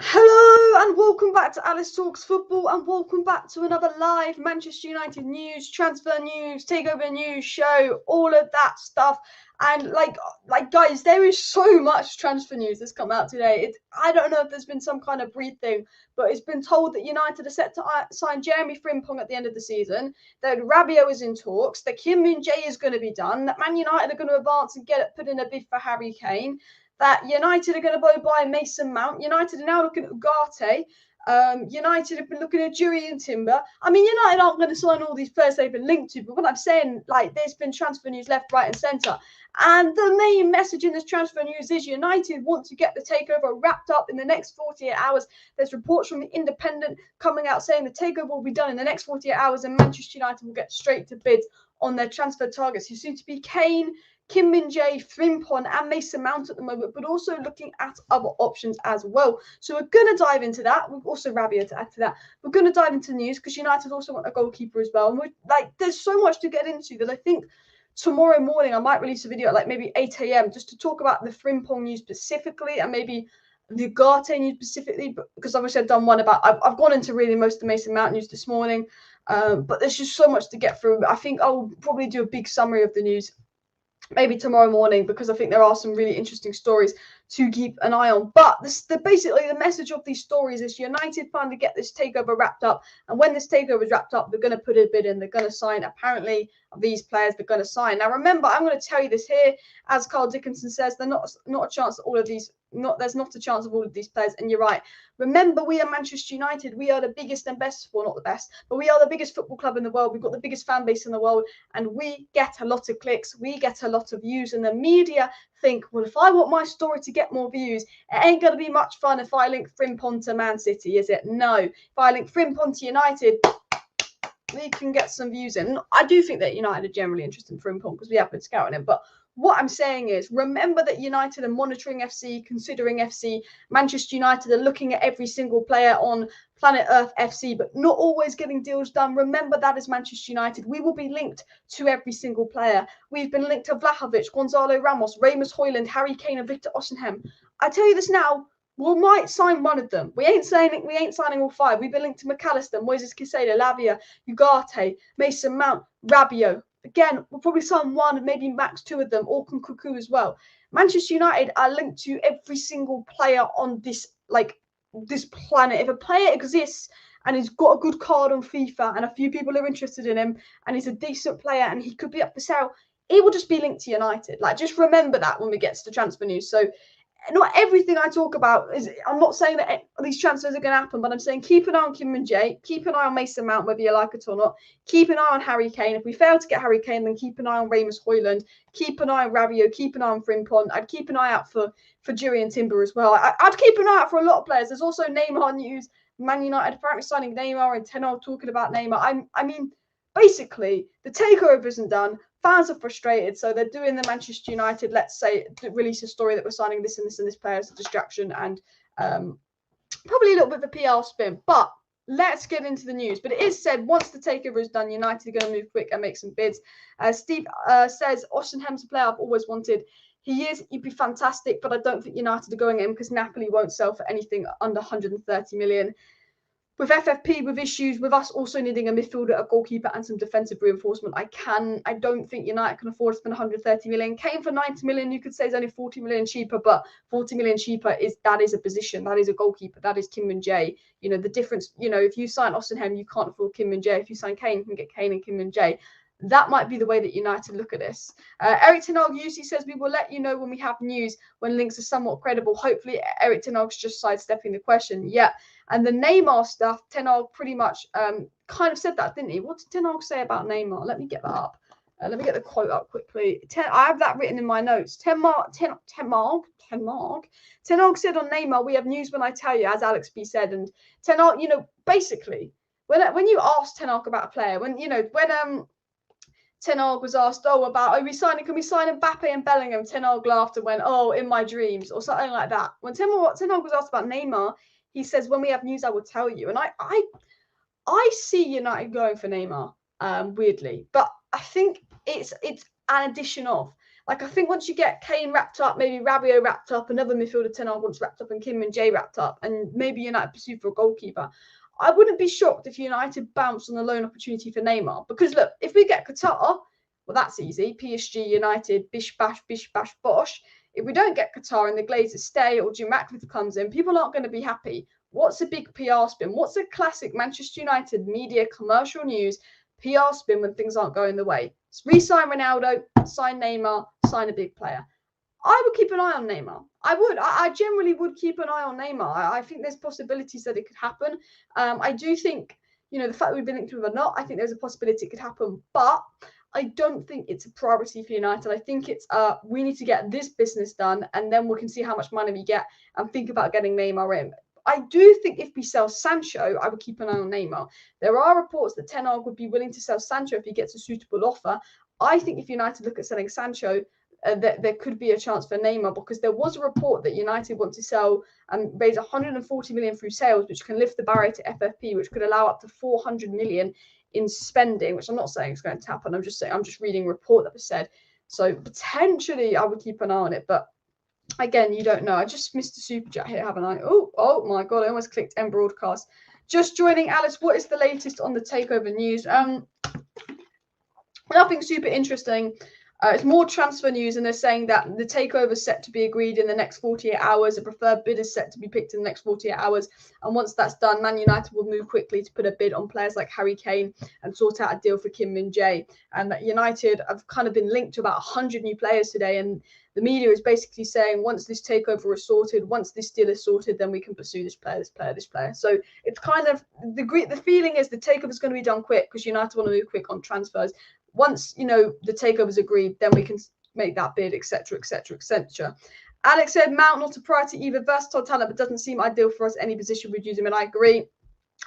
Hello and welcome back to Alice Talks Football and welcome back to another live Manchester United news, transfer news, takeover news show, all of that stuff. And like guys, there is so much transfer news that's come out today. I don't know if there's been some kind of breed thing, but it's been told that United are set to sign Jeremy Frimpong at the end of the season, that Rabiot is in talks, that Min-Jae is going to be done, that Man United are going to advance and put in a bid for Harry Kane, that United are going to go buy Mason Mount. United are now looking at Ugarte. United have been looking at Dewey and Timber. I mean, United aren't going to sign all these players they've been linked to, but what I'm saying, like, there's been transfer news left, right, and centre. And the main message in this transfer news is United want to get the takeover wrapped up in the next 48 hours. There's reports from the Independent coming out saying the takeover will be done in the next 48 hours, and Manchester United will get straight to bids on their transfer targets, who seem to be Kane, Min-Jae, Frimpong, and Mason Mount at the moment, but also looking at other options as well. So we're going to dive into that. We've also Rabiot to add to that. We're going to dive into the news because United also want a goalkeeper as well. And there's so much to get into that I think tomorrow morning I might release a video at like maybe 8 a.m. just to talk about the Frimpong news specifically and maybe the Ugarte news specifically, because obviously I've done one about, I've gone into really most of the Mason Mount news this morning, but there's just so much to get through. I think I'll probably do a big summary of the news maybe tomorrow morning, because I think there are some really interesting stories to keep an eye on. But basically the message of these stories is United finally get this takeover wrapped up, and when this takeover is wrapped up, they're going to put a bid in. They're going to sign, apparently, these players they're going to sign. Now remember, I'm going to tell you this here, as Carl Dickinson says, there's not a chance that all of these there's not a chance of all of these players, and you're right. Remember, we are Manchester United. We are the biggest and best, well, not the best, but we are the biggest football club in the world. We've got the biggest fan base in the world, and we get a lot of clicks. We get a lot of views, and the media think, well, if I want my story to get more views, it ain't going to be much fun if I link Frimpong to Man City, is it? No. If I link Frimpong to United, we can get some views in. I do think that United are generally interested in Frimpong because we have been scouting him, but what I'm saying is, remember that United are monitoring FC, considering FC. Manchester United are looking at every single player on Planet Earth FC, but not always getting deals done. Remember that as Manchester United. We will be linked to every single player. We've been linked to Vlahovic, Gonzalo Ramos, Rasmus Hojlund, Harry Kane, and Victor Osimhen. I tell you this now, we might sign one of them. We ain't signing all five. We've been linked to McAllister, Moises Caicedo, Lavia, Ugarte, Mason Mount, Rabiot. Again, we'll probably sign one, maybe max two of them, or Cuckoo as well. Manchester United are linked to every single player on this planet. If a player exists and he's got a good card on FIFA and a few people are interested in him and he's a decent player and he could be up for sale, he will just be linked to United. Like, just remember that when we get to the transfer news. So not everything I talk about is, I'm not saying that these transfers are going to happen, but I'm saying keep an eye on Min-Jae, keep an eye on Mason Mount, whether you like it or not, keep an eye on Harry Kane. If we fail to get Harry Kane, then keep an eye on Rasmus Hojlund, keep an eye on Rabiot, keep an eye on Frimpong. I'd keep an eye out for Dewey and Timber as well. I'd keep an eye out for a lot of players. There's also Neymar news. Man United apparently signing Neymar, and Ten Hag talking about Neymar. I mean, basically, the takeover isn't done. Fans are frustrated, so they're doing the Manchester United, let's say, release a story that we're signing this and this and this player as a distraction, and probably a little bit of a PR spin. But let's get into the news. But it is said once the takeover is done, United are going to move quick and make some bids. Steve says, Osimhen's a player I've always wanted. He'd be fantastic, but I don't think United are going in because Napoli won't sell for anything under 130 million. With FFP, with issues, with us also needing a midfielder, a goalkeeper, and some defensive reinforcement, I don't think United can afford to spend 130 million. Kane for 90 million, you could say is only 40 million cheaper, but 40 million cheaper is a position, that is a goalkeeper, that is Min-Jae. You know, the difference, if you sign Osimhen, you can't afford Min-Jae. If you sign Kane, you can get Kane and Min-Jae. That might be the way that United look at this. Erik Ten Hag usually says we will let you know when we have news, when links are somewhat credible. Hopefully, Erik Ten Hag's just sidestepping the question. Yeah. And the Neymar stuff, Ten Hag pretty much kind of said that, didn't he? What did Ten Hag say about Neymar? Let me get that up. Let me get the quote up quickly. I have that written in my notes. Ten Hag said on Neymar, we have news when I tell you, as Alex B said. And Ten Hag, basically, when you ask Ten Hag about a player, when Ten Hag was asked, can we sign Mbappe and Bellingham? Ten Hag laughed and went, in my dreams, or something like that. When Ten Hag was asked about Neymar, he says, when we have news, I will tell you. And I see United going for Neymar, weirdly. But I think it's an addition of. Like, I think once you get Kane wrapped up, maybe Rabiot wrapped up, another midfielder Ten Hag wants wrapped up, and Min-Jae wrapped up, and maybe United pursue for a goalkeeper, I wouldn't be shocked if United bounced on the loan opportunity for Neymar. Because look, if we get Qatar, well, that's easy. PSG, United, bish bash, bosh. If we don't get Qatar and the Glazers stay, or Jim Ratcliffe comes in, people aren't going to be happy. What's a big PR spin? What's a classic Manchester United media commercial news PR spin when things aren't going the way? Re-sign Ronaldo, sign Neymar, sign a big player. I would keep an eye on Neymar. I would. I generally would keep an eye on Neymar. I think there's possibilities that it could happen. I do think, the fact that we've been linked to him or not, I think there's a possibility it could happen. But I don't think it's a priority for United. I think it's we need to get this business done, and then we can see how much money we get and think about getting Neymar in. I do think if we sell Sancho, I would keep an eye on Neymar. There are reports that Ten Hag would be willing to sell Sancho if he gets a suitable offer. I think if United look at selling Sancho, there could be a chance for Neymar, because there was a report that United want to sell and raise 140 million through sales, which can lift the barrier to FFP, which could allow up to 400 million in spending, which I'm not saying is going to happen. I'm just reading a report that was said. So potentially I would keep an eye on it, but again, you don't know. I just missed a super chat here, haven't I? Oh my God, I almost clicked end broadcast. Just joining, Alice, what is the latest on the takeover news? Nothing super interesting. It's more transfer news, and they're saying that the takeover is set to be agreed in the next 48 hours. A preferred bid is set to be picked in the next 48 hours. And once that's done, Man United will move quickly to put a bid on players like Harry Kane and sort out a deal for Kim Min-Jae. And that United have kind of been linked to about 100 new players today. And the media is basically saying once this takeover is sorted, once this deal is sorted, then we can pursue this player. So it's kind of the feeling is the takeover is going to be done quick, because United want to move quick on transfers. Once, the takeover is agreed, then we can make that bid, etc., etc., etc. Alex said, Mount not a priority either. Versatile talent, but doesn't seem ideal for us. Any position we'd use him, and I agree.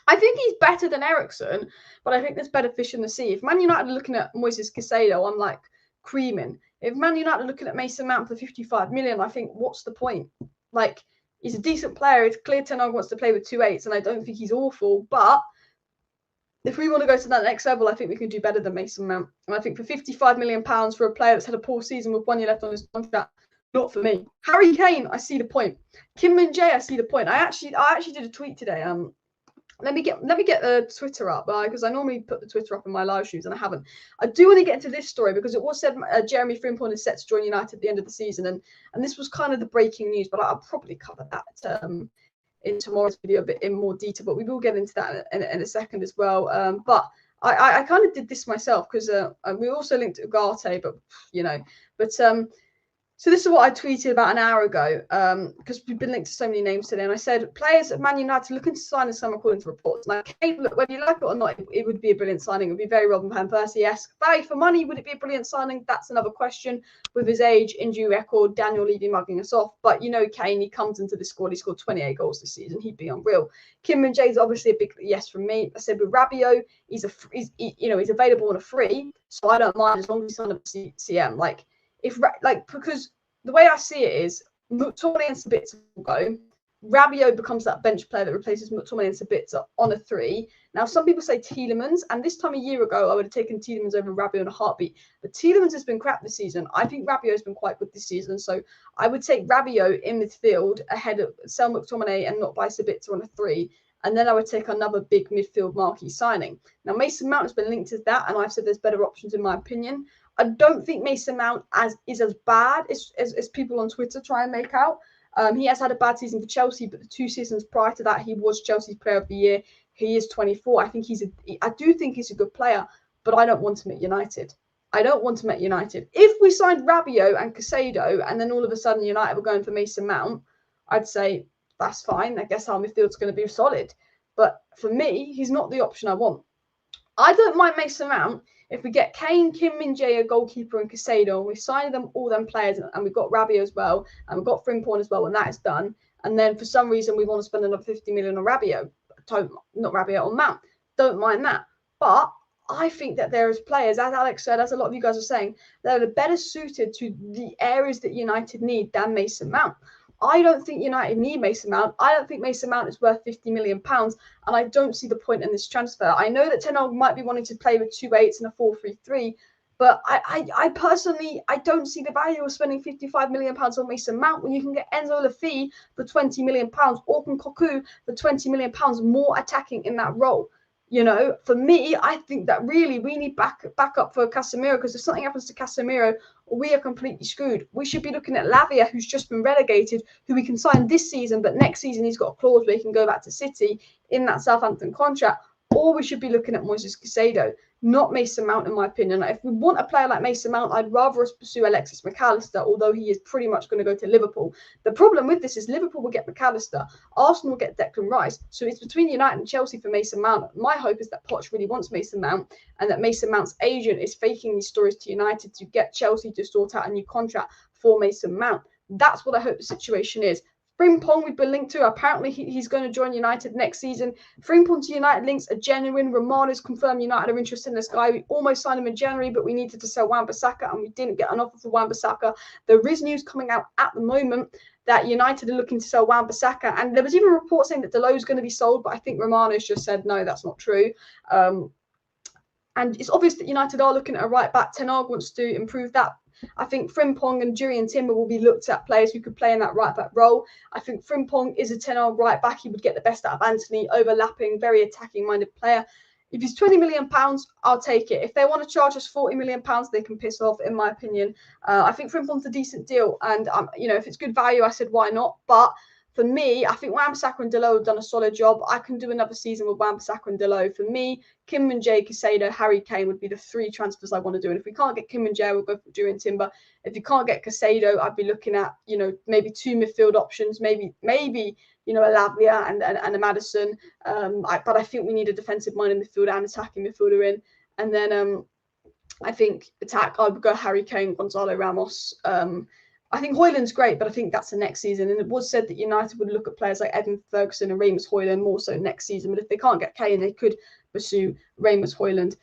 I think he's better than Eriksen, but I think there's better fish in the sea. If Man United are looking at Moises Caicedo, I'm like creaming. If Man United are looking at Mason Mount for 55 million, I think, what's the point? Like, he's a decent player. It's clear Ten Hag wants to play with 2/8s, and I don't think he's awful, but if we want to go to that next level, I think we can do better than Mason Mount. And I think for £55 million for a player that's had a poor season with 1 year left on his contract, not for me. Harry Kane, I see the point. Kim Min-Jae, I see the point. I actually did a tweet today. Let me get the Twitter up, because I normally put the Twitter up in my live streams and I haven't. I do want to get into this story, because it was said Jeremy Frimpong is set to join United at the end of the season, and this was kind of the breaking news. But I'll probably cover that in tomorrow's video a bit in more detail, but we will get into that in a second as well. But I kind of did this myself, because we also linked to Ugarte, but so this is what I tweeted about an hour ago, because we've been linked to so many names today, and I said players at Man United looking to sign in summer according to reports. Like, hey, look, whether you like it or not, it would be a brilliant signing. It would be very Robin Van Persie-esque. Value for money, would it be a brilliant signing? That's another question. With his age, injury record, Daniel Levy mugging us off. But Kane, he comes into the squad. He scored 28 goals this season. He'd be unreal. Kim Min-Jae is obviously a big yes from me. I said with Rabiot, he's available on a free, so I don't mind as long as he's on a CM. Because the way I see it is McTominay and Sabitzer will go. Rabiot becomes that bench player that replaces McTominay and Sabitzer on a 3. Now, some people say Tielemans, and this time a year ago, I would have taken Tielemans over Rabiot in a heartbeat. But Tielemans has been crap this season. I think Rabiot has been quite good this season, so I would take Rabiot in midfield ahead of sell McTominay and not buy Sabitzer on a 3. And then I would take another big midfield marquee signing. Now, Mason Mount has been linked to that, and I've said there's better options in my opinion. I don't think Mason Mount is as bad as people on Twitter try and make out. He has had a bad season for Chelsea, but the 2 seasons prior to that, he was Chelsea's Player of the Year. He is 24. I do think he's a good player, but I don't want him at United. If we signed Rabiot and Caicedo, and then all of a sudden United were going for Mason Mount, I'd say that's fine. I guess our midfield's going to be solid. But for me, he's not the option I want. I don't mind Mason Mount if we get Kane, Kim Min-Jae, a goalkeeper, and Caicedo, and we sign all them players, and we've got Rabiot as well, and we've got Frimpong as well, when that is done. And then for some reason we want to spend another 50 million on Rabiot, not Rabiot, on Mount. Don't mind that. But I think that there is players, as Alex said, as a lot of you guys are saying, that are better suited to the areas that United need than Mason Mount. I don't think United need Mason Mount. I don't think Mason Mount is worth £50 million, and I don't see the point in this transfer. I know that Ten Hag might be wanting to play with 2/8s and a 4-3-3, But I personally, I don't see the value of spending £55 million on Mason Mount when you can get Enzo Laffi for £20 million, Orkun Koku for £20 million more attacking in that role. You know, for me, I think that really we need backup for Casemiro, because if something happens to Casemiro, we are completely screwed. We should be looking at Lavia, who's just been relegated, who we can sign this season, but next season he's got a clause where he can go back to City in that Southampton contract. Or we should be looking at Moises Caicedo, not Mason Mount, in my opinion. If we want a player like Mason Mount, I'd rather us pursue Alexis McAllister, although he is pretty much going to go to Liverpool. The problem with this is Liverpool will get McAllister, Arsenal will get Declan Rice. So it's between United and Chelsea for Mason Mount. My hope is that Poch really wants Mason Mount, and that Mason Mount's agent is faking these stories to United to get Chelsea to sort out a new contract for Mason Mount. That's what I hope the situation is. Frimpong, we've been linked to. Apparently, he's going to join United next season. Frimpong to United links are genuine. Romano's confirmed United are interested in this guy. We almost signed him in January, but we needed to sell Wan-Bissaka, and we didn't get an offer for Wan-Bissaka. There is news coming out at the moment that United are looking to sell Wan-Bissaka, and there was even a report saying that Deleu's going to be sold, but I think Romano's just said, no, that's not true. And it's obvious that United are looking at a right back. Ten Hag wants to improve that. I think Frimpong and Jurriën Timber will be looked at players who could play in that right back role. I think Frimpong is a 10 right back. He would get the best out of Anthony, overlapping, very attacking minded player. If he's £20 million, I'll take it. If they want to charge us £40 million, they can piss off, in my opinion. I think Frimpong's a decent deal. And, you know, if it's good value, I said, why not? But for me, I think Wan-Bissaka and Deleuze have done a solid job. I can do another season with Wan-Bissaka and Deleuze. For me, Kim Min-Jae, Caicedo, Harry Kane would be the 3 transfers I want to do. And if we can't get Kim Min-Jae, we'll go for Jurriën Timber. If you can't get Caicedo, I'd be looking at, you know, maybe 2 midfield options, maybe you know, a Lavia and a Maddison. But I think we need a defensive-minded midfielder and attacking midfielder in. And then I think attack, I would go Harry Kane, Gonzalo Ramos. I think Hojlund's great, but I think that's the next season. And it was said that United would look at players like Edmund Ferguson and Rasmus Hojlund more so next season. But if they can't get Kane, they could pursue Rasmus Hojlund.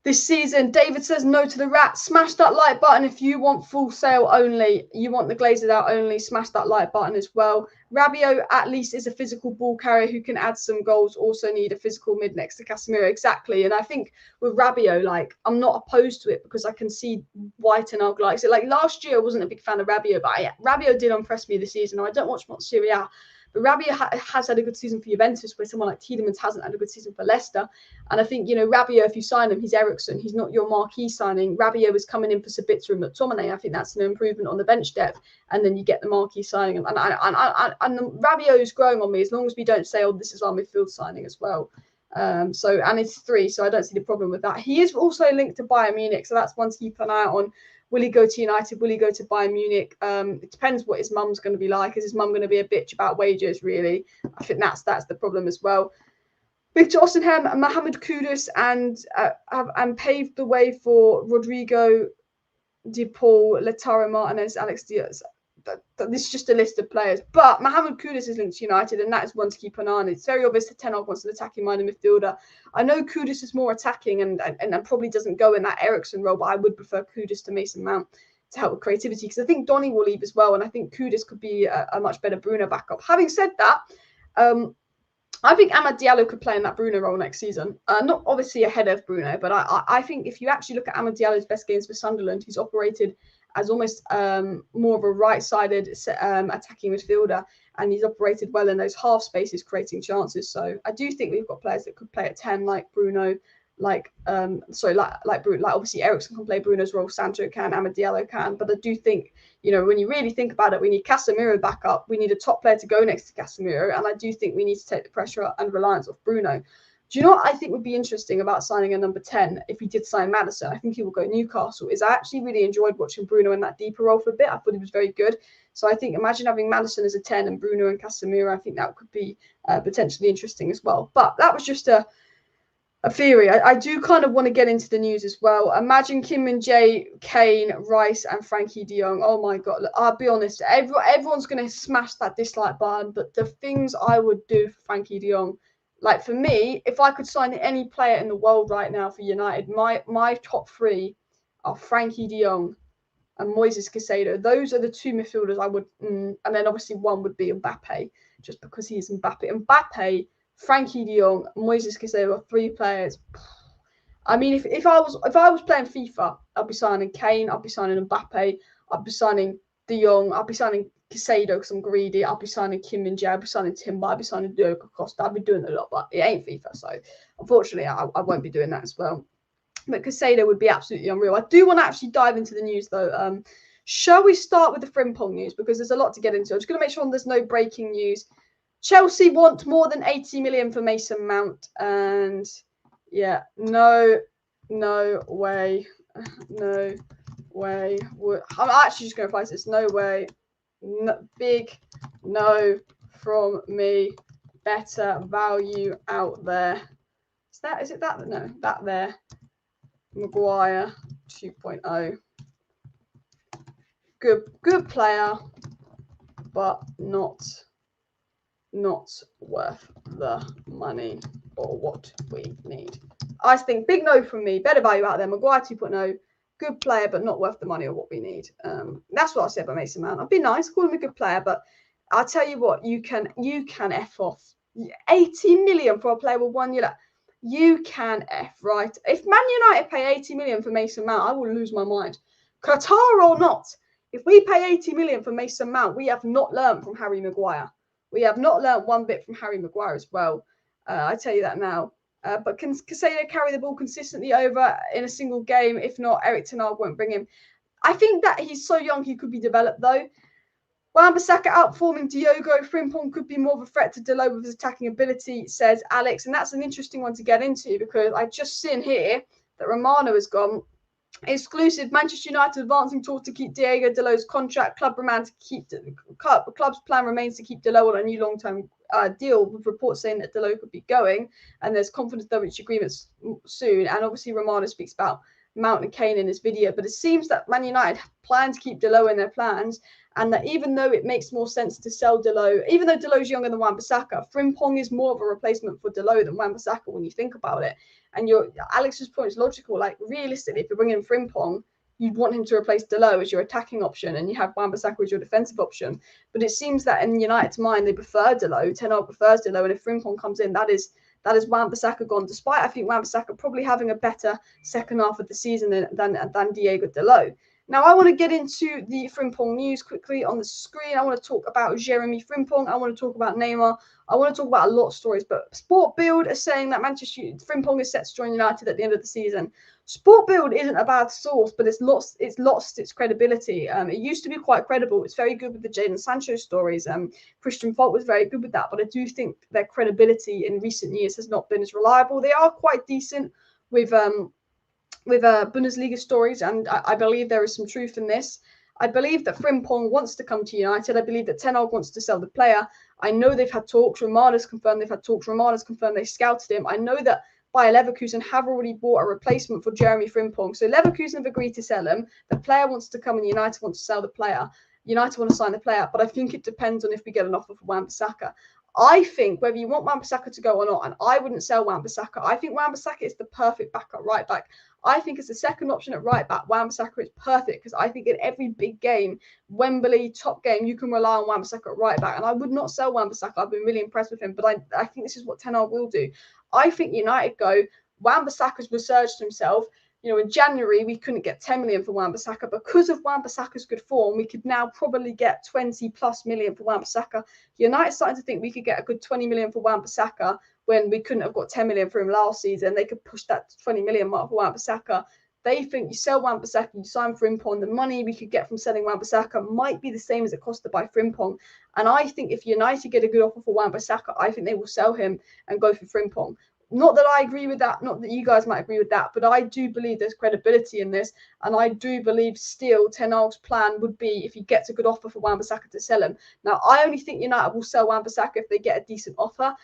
This season, David says no to the rat. Smash that like button if you want full sale only. You want the glazed out only. Smash that like button as well. Rabiot at least is a physical ball carrier who can add some goals. Also need a physical mid next to Casemiro. Exactly. And I think with Rabiot, like, I'm not opposed to it because I can see why Ten Hag likes it. Like last year, I wasn't a big fan of Rabiot, but Rabiot did impress me this season. I don't watch much Serie A. But Rabiot has had a good season for Juventus, where someone like Tielemans hasn't had a good season for Leicester. And I think, you know, Rabiot, if you sign him, he's Eriksen. He's not your marquee signing. Rabiot was coming in for Sabitzer and McTominay. I think that's an improvement on the bench depth. And then you get the marquee signing. And Rabiot is growing on me as long as we don't say, oh, this is our midfield signing as well. And it's 3, so I don't see the problem with that. He is also linked to Bayern Munich, so that's one to keep an eye out on. Will he go to United? Will he go to Bayern Munich? It depends what his mum's going to be like. Is his mum going to be a bitch about wages, really? I think that's the problem as well. Victor Osimhen, Mohamed Kudus, and paved the way for Rodrigo, De Paul, Lautaro Martinez, Alex Diaz. This is just a list of players. But Mohamed Kudus is linked to United, and that is one to keep an eye on. It's very obvious that Ten Hag wants an attacking-minded midfielder. I know Kudus is more attacking and probably doesn't go in that Eriksen role, but I would prefer Kudus to Mason Mount to help with creativity, because I think Donny will leave as well, and I think Kudus could be a much better Bruno backup. Having said that, I think Amad Diallo could play in that Bruno role next season. Not obviously ahead of Bruno, but I think if you actually look at Amad Diallo's best games for Sunderland, he's operated as almost more of a right-sided attacking midfielder, and he's operated well in those half spaces, creating chances. So I do think we've got players that could play at 10, like Bruno, like obviously Eriksen can play Bruno's role, Sancho can, Amad Diallo can. But I do think, you know, when you really think about it, we need Casemiro back up. We need a top player to go next to Casemiro, and I do think we need to take the pressure and reliance off Bruno. Do you know what I think would be interesting about signing a number 10 if he did sign Maddison? I think he will go Newcastle. I actually really enjoyed watching Bruno in that deeper role for a bit. I thought he was very good. So I think imagine having Maddison as a 10 and Bruno and Casemiro. I think that could be potentially interesting as well. But that was just a theory. I do kind of want to get into the news as well. Imagine Kim Min-Jae, Kane, Rice, and Frankie de Jong. Oh my God. Look, I'll be honest. Everyone's going to smash that dislike button. But the things I would do for Frankie de Jong, like for me, if I could sign any player in the world right now for United, my top 3 are Frankie de Jong and Moises Caicedo. Those are the 2 midfielders I would, and then obviously one would be Mbappe, just because he is Mbappe. Mbappe, Frankie de Jong, Moises Caicedo are 3 players. I mean, if I was playing FIFA, I'd be signing Kane, I'd be signing Mbappe, I'd be signing De Jong, I'd be signing Casado because I'm greedy, I'd be signing Min-Jae, I'd be signing Timber, I'd be signing Diogo Costa, I'd be doing a lot, but it ain't FIFA, so unfortunately I won't be doing that as well. But Casado would be absolutely unreal. I do want to actually dive into the news though. Shall we start with the Frimpong news? Because there's a lot to get into. I'm just going to make sure there's no breaking news. Chelsea want more than 80 million for Mason Mount. And yeah, no way. No way. I'm actually just going to reply to this. No way. Big no from me. Better value out there. Is it that? No, that there. Maguire 2.0. Good player, but not worth the money or what we need. I think big no from me. Better value out there. Maguire 2.0. Good player, but not worth the money or what we need. That's what I said about Mason Mount. I'd be nice, call him a good player, but I'll tell you what, you can F off. 80 million for a player with 1 year. You can F, right? If Man United pay 80 million for Mason Mount, I will lose my mind. Qatar or not, if we pay 80 million for Mason Mount, we have not learned from Harry Maguire. We have not learned one bit from Harry Maguire as well. I tell you that now. But can Casado carry the ball consistently over in a single game? If not, Erik Ten Hag won't bring him. I think that he's so young, he could be developed though. Wan-Bissaka outperforming Diogo. Frimpong could be more of a threat to Dalot with his attacking ability, says Alex. And that's an interesting one to get into because I've just seen here that Romano has gone. Exclusive, Manchester United advancing talk to keep Diego Dalot's contract. Club's plan remains to keep Dalot on a new long-term deal, with reports saying that Dalot could be going, and there's confidence they'll reach agreements soon. And obviously Romano speaks about Mount and Kane in his video, but it seems that Man United plan to keep Dalot in their plans, and that even though it makes more sense to sell Dalot, even though Dalot's younger than Wan-Bissaka, Frimpong is more of a replacement for Dalot than Wan-Bissaka when you think about it. And Alex's point is logical. Like, realistically, if you're bringing Frimpong, you'd want him to replace Dalot as your attacking option, and you have Wan-Bissaka as your defensive option. But it seems that in United's mind, they prefer Dalot. Ten Hag prefers Dalot, and if Frimpong comes in, that is Wan-Bissaka gone. Despite I think Wan-Bissaka probably having a better second half of the season than Diego Dalot. Now, I want to get into the Frimpong news quickly on the screen. I want to talk about Jeremy Frimpong. I want to talk about Neymar. I want to talk about a lot of stories, but Sport Build is saying that Frimpong is set to join United at the end of the season. Sport Build isn't a bad source, but it's lost its credibility. It used to be quite credible. It's very good with the Jadon Sancho stories. Christian Falk was very good with that, but I do think their credibility in recent years has not been as reliable. They are quite decent with Bundesliga stories, and I believe there is some truth in this. I believe that Frimpong wants to come to United. I believe that Ten Hag wants to sell the player. I know they've had talks. Romano's confirmed they've had talks. Romano's confirmed they scouted him. I know that Bayer Leverkusen have already bought a replacement for Jeremy Frimpong. So Leverkusen have agreed to sell him. The player wants to come and United wants to sell the player. United want to sign the player, but I think it depends on if we get an offer for Wan-Bissaka. I think whether you want Wan-Bissaka to go or not, and I wouldn't sell Wan-Bissaka. I think Wan-Bissaka is the perfect backup right back. I think as the second option at right back, Wan-Bissaka is perfect because I think in every big game, Wembley, top game, you can rely on Wan-Bissaka at right back. And I would not sell Wan-Bissaka. I've been really impressed with him, but I think this is what Ten Hag will do. I think United go, Wan-Bissaka's resurged himself. You know, in January, we couldn't get 10 million for Wan-Bissaka. Because of Wan-Bissaka's good form, we could now probably get 20 plus million for Wan-Bissaka. United's starting to think we could get a good 20 million for Wan-Bissaka when we couldn't have got 10 million for him last season. They could push that 20 million mark for Wan-Bissaka. They think you sell Wan-Bissaka, you sign Frimpong, the money we could get from selling Wan-Bissaka might be the same as it cost to buy Frimpong. And I think if United get a good offer for Wan-Bissaka, I think they will sell him and go for Frimpong. Not that I agree with that, not that you guys might agree with that, but I do believe there's credibility in this, and I do believe still Ten Hag's plan would be if he gets a good offer for Wan-Bissaka to sell him. Now, I only think United will sell Wan-Bissaka if they get a decent offer,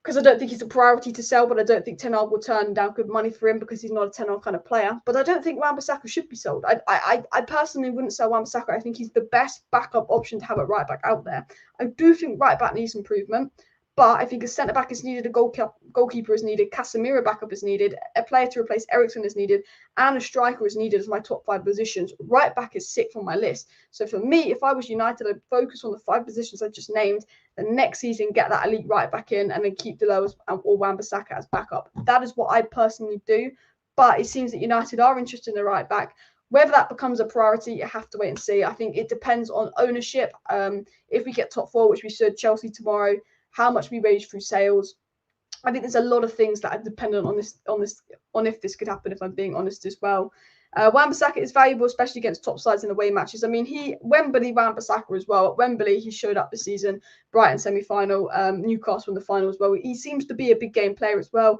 because I don't think he's a priority to sell, but I don't think Ten Hag will turn down good money for him because he's not a Ten Hag kind of player. But I don't think Wan-Bissaka should be sold. I personally wouldn't sell Wan-Bissaka. I think he's the best backup option to have at right back out there. I do think right back needs improvement. But I think a centre-back is needed, a goalkeeper is needed, Casemiro backup is needed, a player to replace Eriksen is needed, and a striker is needed as my top 5 positions. Right back is 6th on my list. So for me, if I was United, I'd focus on the 5 positions I just named. The next season, get that elite right back in, and then keep Dalot or Wan-Bissaka as backup. That is what I personally do. but it seems that United are interested in the right back. Whether that becomes a priority, you have to wait and see. I think it depends on ownership. If we get top 4, which we should, Chelsea tomorrow, how much we raise through sales. I think there's a lot of things that are dependent on if this could happen, if I'm being honest as well. Wan-Bissaka is valuable, especially against top sides in away matches. I mean, Wembley, Wan-Bissaka as well. At Wembley, he showed up this season. Brighton semi-final, Newcastle in the final as well. He seems to be a big game player as well.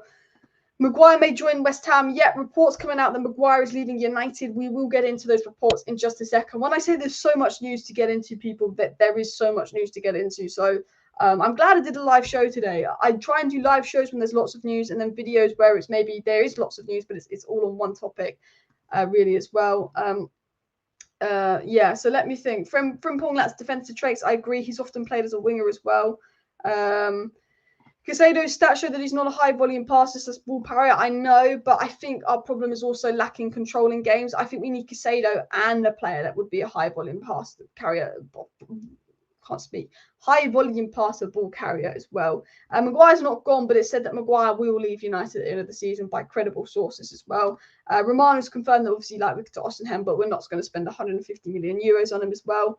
Maguire may join West Ham. Yet reports coming out that Maguire is leaving United. We will get into those reports in just a second. When I say there's so much news to get into, people, that there is so much news to get into. So I'm glad I did a live show today. I try and do live shows when there's lots of news, and then videos where it's maybe there is lots of news, but it's all on one topic, really as well. Yeah, so let me think. Frimpong lacks defensive traits. I agree. He's often played as a winger as well. Casado's stats show that he's not a high volume passer, so ball carrier. I know, but I think our problem is also lacking control in games. I think we need Casado and a player that would be a high volume passer carrier. Can't speak. High volume passer, ball carrier as well. Maguire's not gone, but it's said that Maguire will leave United at the end of the season by credible sources as well. Romano's confirmed that obviously like we could to Ostenham, but we're not going to spend 150 million euros on him as well.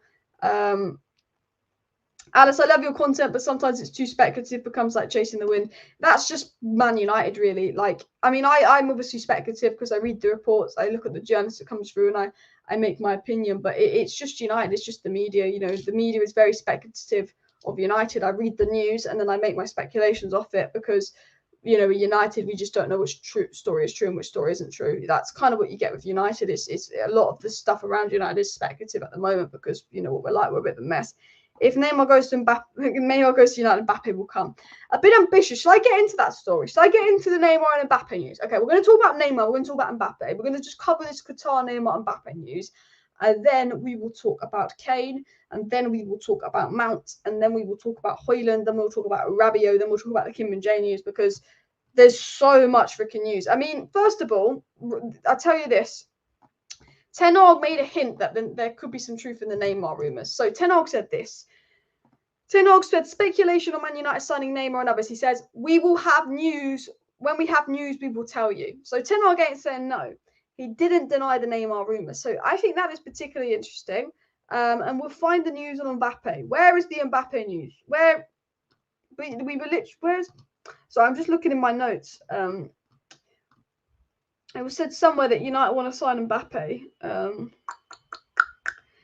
Alice, I love your content, but sometimes it's too speculative, becomes like chasing the wind. That's just Man United, really. Like, I mean, I'm obviously speculative because I read the reports, I look at the journalists that comes through, and I make my opinion. But it's just United, it's just the media. You know, the media is very speculative of United. I read the news and then I make my speculations off it because, you know, with United, we just don't know which story is true and which story isn't true. That's kind of what you get with United. It's a lot of the stuff around United is speculative at the moment because, you know, what we're like, we're a bit of a mess. If Neymar goes to United, Mbappe will come. A bit ambitious. Should I get into that story? Should I get into the Neymar and Mbappe news? Okay, we're going to talk about Neymar. We're going to talk about Mbappe. We're going to just cover this Qatar, Neymar and Mbappe news. And then we will talk about Kane. And then we will talk about Mount. And then we will talk about Hojlund. Then we'll talk about Rabiot. Then we'll talk about the Min-Jae news because there's so much freaking news. I mean, first of all, I'll tell you this. Ten Hag made a hint that there could be some truth in the Neymar rumours. So Ten Hag said this. Ten Hag said speculation on Man United signing Neymar and others. He says, we will have news. When we have news, we will tell you. So Ten Hag ain't saying no. He didn't deny the Neymar rumours. So I think that is particularly interesting. And we'll find the news on Mbappe. Where is the Mbappe news? Where we were literally, where's... So I'm just looking in my notes. It was said somewhere that United want to sign Mbappe.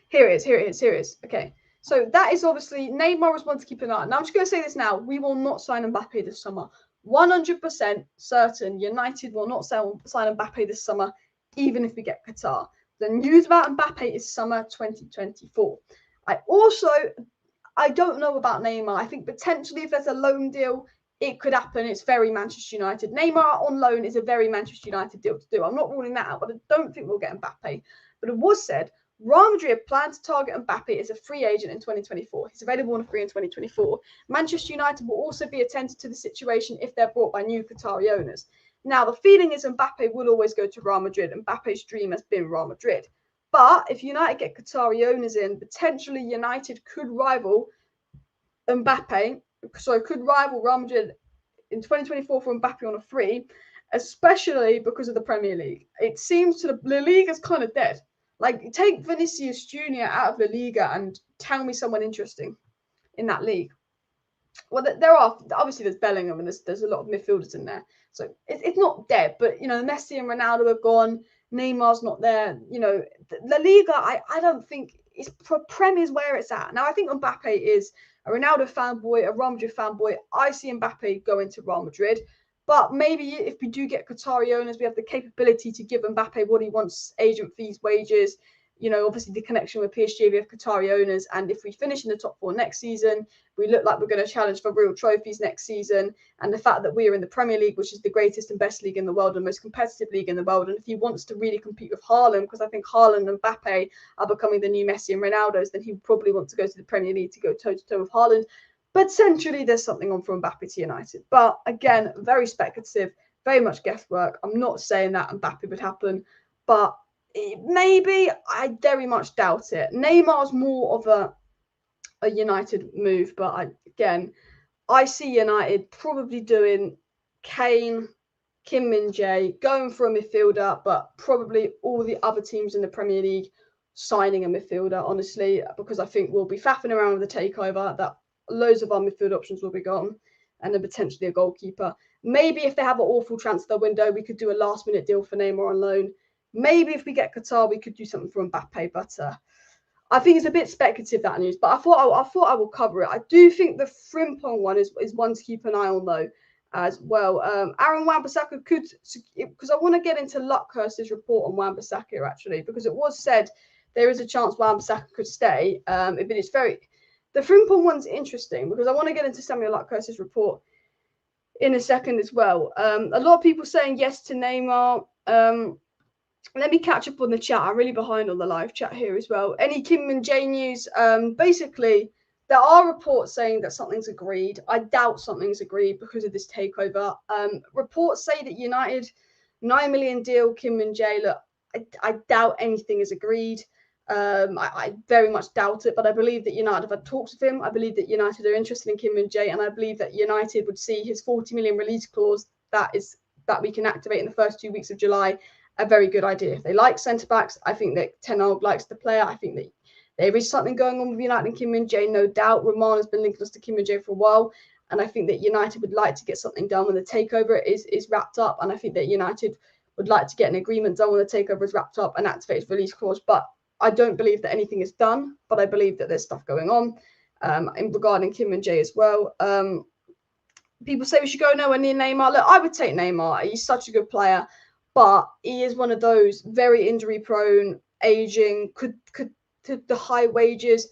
Here it is. Okay. So that is obviously, Neymar was one to keep an eye on. Now I'm just going to say this now. We will not sign Mbappe this summer. 100% certain United will not sign Mbappe this summer, even if we get Qatar. The news about Mbappe is summer 2024. I don't know about Neymar. I think potentially if there's a loan deal, it could happen. It's very Manchester United. Neymar on loan is a very Manchester United deal to do. I'm not ruling that out, but I don't think we'll get Mbappe. But it was said Real Madrid plan to target Mbappe as a free agent in 2024. He's available on a free in 2024. Manchester United will also be attentive to the situation if they're brought by new Qatari owners. Now, the feeling is Mbappe will always go to Real Madrid. Mbappe's dream has been Real Madrid. But if United get Qatari owners in, potentially United could rival Mbappe. So could rival Real Madrid in 2024 for Mbappe on a free, especially because of the Premier League. It seems to the league is kind of dead. Like, take Vinicius Jr. out of La Liga and tell me someone interesting in that league. Well, there are, obviously there's Bellingham and there's a lot of midfielders in there. So it's not dead, but, you know, Messi and Ronaldo are gone. Neymar's not there. You know, La Liga, I don't think, it's Prem is where it's at. Now, I think Mbappe is a Ronaldo fanboy, a Real Madrid fanboy. I see Mbappe going to Real Madrid. But maybe if we do get Qatari owners, we have the capability to give Mbappe what he wants, agent fees, wages, you know, obviously the connection with PSG, we have Qatari owners. And if we finish in the top 4 next season, we look like we're going to challenge for real trophies next season. And the fact that we are in the Premier League, which is the greatest and best league in the world and most competitive league in the world. And if he wants to really compete with Haaland, because I think Haaland and Mbappe are becoming the new Messi and Ronaldos, then he would probably want to go to the Premier League to go toe-to-toe with Haaland. But centrally, there's something on for Mbappe to United. But again, very speculative, very much guesswork. I'm not saying that Mbappe would happen, but maybe. I very much doubt it. Neymar's more of a United move, but I see United probably doing Kane Kim Min-Jae, going for a midfielder, but probably all the other teams in the Premier League signing a midfielder, honestly, because I think we'll be faffing around with the takeover, that loads of our midfield options will be gone, and then potentially a goalkeeper. Maybe if they have an awful transfer window, we could do a last-minute deal for Neymar on loan. Maybe if we get Qatar, we could do something for Mbappe, but I think it's a bit speculative, that news. But I thought I will cover it. I do think the Frimpong one is one to keep an eye on, though, as well. Aaron Wan-Bissaka could, because I want to get into Luckhurst's report on Wan-Bissaka, actually, because it was said there is a chance Wan-Bissaka could stay. But it's the Frimpong one's interesting because I want to get into Samuel Luckhurst's report in a second as well. A lot of people saying yes to Neymar. Let me catch up on the chat. I'm really behind on the live chat here as well. Any Kim Min-Jae news? Basically, there are reports saying that something's agreed. I doubt something's agreed because of this takeover. Reports say that United, 9 million deal, Kim Min-Jae. Look, I doubt anything is agreed. I very much doubt it, but I believe that United have had talks with him. I believe that United are interested in Kim Min-Jae, and I believe that United would see his 40 million release clause that we can activate in the first 2 weeks of July a very good idea. If they like centre-backs, I think that Ten Hag likes the player. I think that there is something going on with United and Kim Min-Jae, no doubt. Roman has been linking us to Kim Min-Jae for a while, and I think that United would like to get something done when the takeover is wrapped up, and I think that United would like to get an agreement done when the takeover is wrapped up and activate his release clause. But I don't believe that anything is done, but I believe that there's stuff going on regarding Kim Min-Jae as well. People say we should go nowhere near Neymar. Look, I would take Neymar. He's such a good player. But he is one of those very injury prone, aging, could the high wages.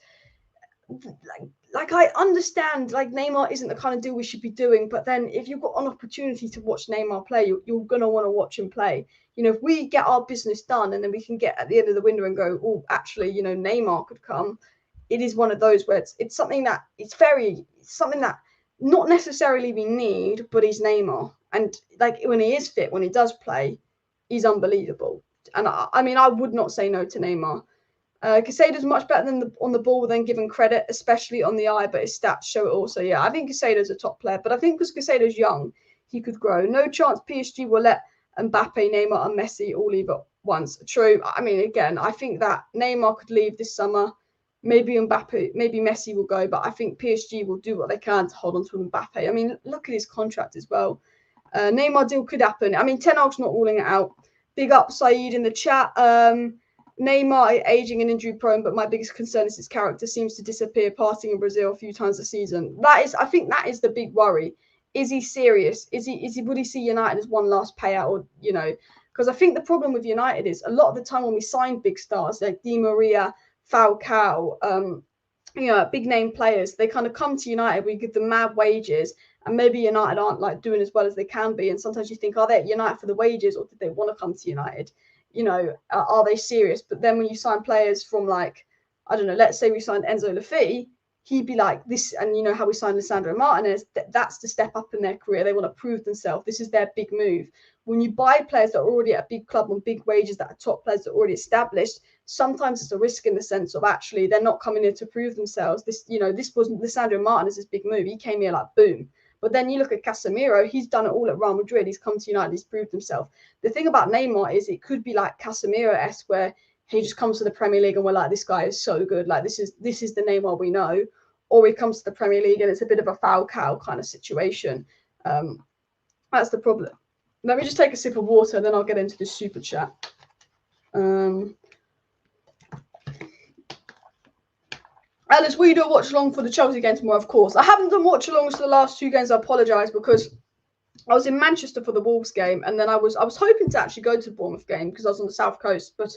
Like I understand, like Neymar isn't the kind of deal we should be doing. But then if you've got an opportunity to watch Neymar play, you're going to want to watch him play. You know, if we get our business done and then we can get at the end of the window and go, oh, actually, you know, Neymar could come. It is one of those where it's something that something that not necessarily we need, but he's Neymar. And like when he is fit, when he does play, he's unbelievable. And I mean, I would not say no to Neymar. Casado's much better than on the ball than given credit, especially on the eye, but his stats show it also. Yeah, I think Casado's a top player, but I think because Casado's young, he could grow. No chance PSG will let Mbappe, Neymar, and Messi all leave at once. True. I mean, again, I think that Neymar could leave this summer. Maybe Mbappe, maybe Messi will go, but I think PSG will do what they can to hold on to Mbappe. I mean, look at his contract as well. Neymar deal could happen. I mean, Ten Hag's not ruling it out. Big up Saeed in the chat. Neymar aging and injury prone, but my biggest concern is his character seems to disappear, partying in Brazil a few times a season. I think that is the big worry. Is he serious? Would he see United as one last payout, or you know? Because I think the problem with United is a lot of the time when we sign big stars like Di Maria, Falcao, you know, big name players, they kind of come to United. We give them mad wages. And maybe United aren't like doing as well as they can be. And sometimes you think, are they at United for the wages or did they want to come to United? You know, are they serious? But then when you sign players from like, I don't know, let's say we signed Enzo Laffi, he'd be like this. And you know how we signed Lisandro Martinez, that's the step up in their career. They want to prove themselves. This is their big move. When you buy players that are already at a big club on big wages, that are top players that are already established, sometimes it's a risk in the sense of actually they're not coming here to prove themselves. This wasn't Lisandro Martinez's big move. He came here like boom. But then you look at Casemiro, he's done it all at Real Madrid. He's come to United, he's proved himself. The thing about Neymar is it could be like Casemiro-esque where he just comes to the Premier League and we're like, this guy is so good. Like this is the Neymar we know. Or he comes to the Premier League and it's a bit of a Falcao kind of situation. That's the problem. Let me just take a sip of water, then I'll get into the super chat. Alice, will you do a watch along for the Chelsea game tomorrow? Of course. I haven't done watch alongs for the last 2 games. I apologise because I was in Manchester for the Wolves game, and then I was hoping to actually go to the Bournemouth game because I was on the South Coast, but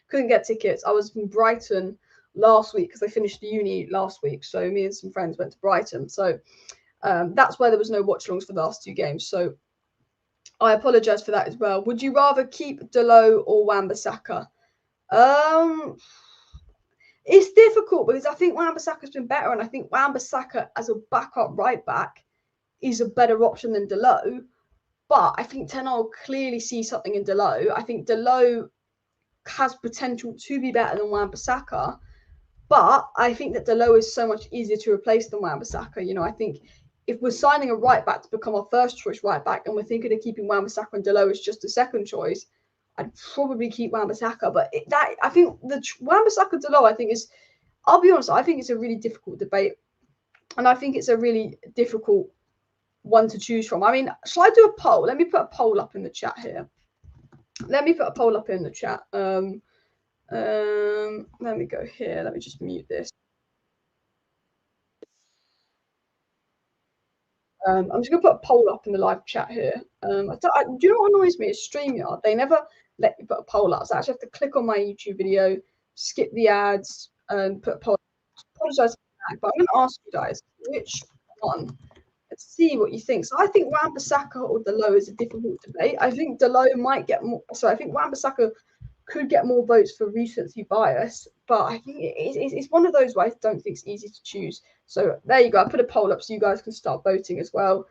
couldn't get tickets. I was in Brighton last week because I finished the uni last week, so me and some friends went to Brighton. So that's why there was no watch alongs for the last 2 games. So I apologise for that as well. Would you rather keep Dalot or Wan-Bissaka? It's difficult because I think Wan-Bissaka's been better, and I think Wan-Bissaka as a backup right back is a better option than Dalot. But I think Ten Hag clearly sees something in Dalot. I think Dalot has potential to be better than Wan-Bissaka, but I think that Dalot is so much easier to replace than Wan-Bissaka. You know, I think if we're signing a right back to become our first choice right back, and we're thinking of keeping Wan-Bissaka and Dalot as just a second choice, I'd probably keep Wan-Bissaka. But I think the Wan-Bissaka Dalot, I think is, I'll be honest, I think it's a really difficult debate, and I think it's a really difficult one to choose from. I mean, shall I do a poll? Let me put a poll up in the chat here. Let me put a poll up in the chat. Let me go here. Let me just mute this. I'm just going to put a poll up in the live chat here. Do you know what annoys me? Is StreamYard. They never let you put a poll up. So I actually have to click on my YouTube video, skip the ads, and put a poll. Apologise for that, but I'm going to ask you guys, which one? Let's see what you think. So I think Wan-Bissaka or Dalot is a difficult debate. I think Dalot might get more. So I think Wan-Bissaka could get more votes for recency bias, but I think it's one of those where I don't think it's easy to choose. So there you go. I put a poll up so you guys can start voting as well.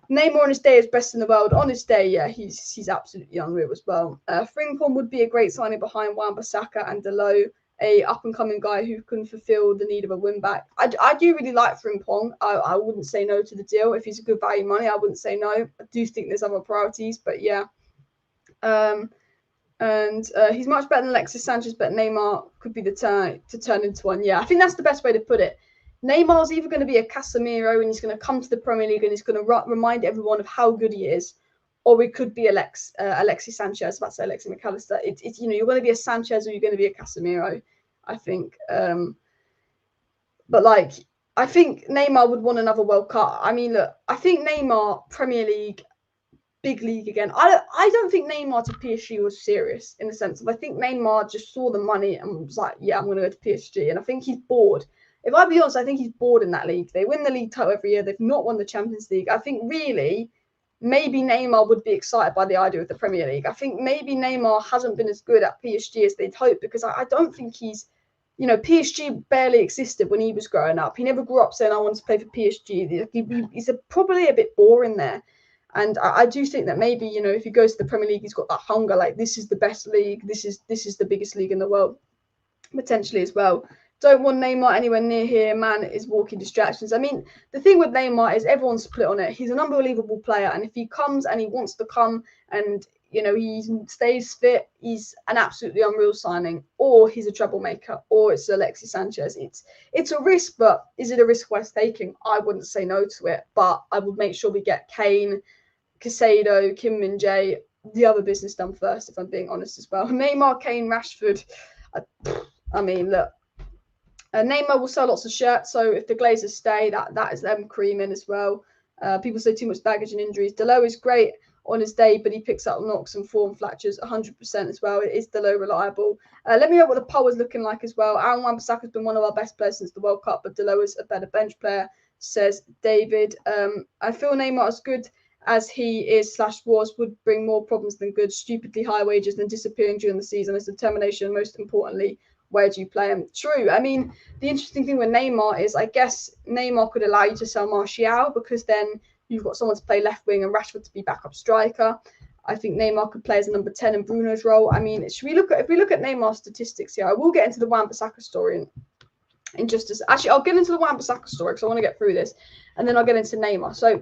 Neymar on his day is best in the world. On his day, yeah, he's absolutely unreal as well. Frimpong would be a great signing behind Wan-Bissaka and Dalot, a up-and-coming guy who can fulfill the need of a win-back. I do really like Frimpong. I wouldn't say no to the deal. If he's a good value money, I wouldn't say no. I do think there's other priorities, but yeah. And he's much better than Alexis Sanchez, but Neymar could be the turn into one. Yeah, I think that's the best way to put it. Neymar's either going to be a Casemiro and he's going to come to the Premier League and he's going to remind everyone of how good he is, or it could be Alexis Sanchez. About to say Alexis McAllister. It's you're going to be a Sanchez or you're going to be a Casemiro, I think. But like, I think Neymar would want another World Cup. I mean, look, I think Neymar Premier League, big league again. I don't think Neymar to PSG was serious in the sense of I think Neymar just saw the money and was like, yeah, I'm going to go to PSG. And I think he's bored. If I be honest, I think he's bored in that league. They win the league title every year. They've not won the Champions League. I think really maybe Neymar would be excited by the idea of the Premier League. I think maybe Neymar hasn't been as good at PSG as they'd hoped because I don't think he's, PSG barely existed when he was growing up. He never grew up saying, I want to play for PSG. He's probably a bit boring there. And I do think that maybe, if he goes to the Premier League, he's got that hunger, like this is the best league. This is the biggest league in the world, potentially as well. Don't want Neymar anywhere near here. Man is walking distractions. I mean, the thing with Neymar is everyone's split on it. He's an unbelievable player. And if he comes and he wants to come and, he stays fit, he's an absolutely unreal signing. Or he's a troublemaker. Or it's Alexis Sanchez. It's a risk, but is it a risk worth taking? I wouldn't say no to it. But I would make sure we get Kane, Casado, Min-Jae, the other business done first, if I'm being honest as well. Neymar, Kane, Rashford. I mean, look. Neymar will sell lots of shirts, so if the Glazers stay, that is them creaming as well. People say too much baggage and injuries. Dalot is great on his day, but he picks up knocks and form fractures 100% as well. Is Dalot reliable? Let me know what the poll is looking like as well. Aaron Wan-Bissaka has been one of our best players since the World Cup, but Dalot is a better bench player, says David. I feel Neymar as good as he is/was would bring more problems than good. Stupidly high wages and disappearing during the season. His determination, most importantly, where do you play him? True. I mean, the interesting thing with Neymar is I guess Neymar could allow you to sell Martial because then you've got someone to play left wing and Rashford to be backup striker. I think Neymar could play as a number 10 in Bruno's role. I mean, if we look at Neymar's statistics here, I will get into the Wan-Bissaka story in just as actually I'll get into the Wan-Bissaka story because I want to get through this, and then I'll get into Neymar. So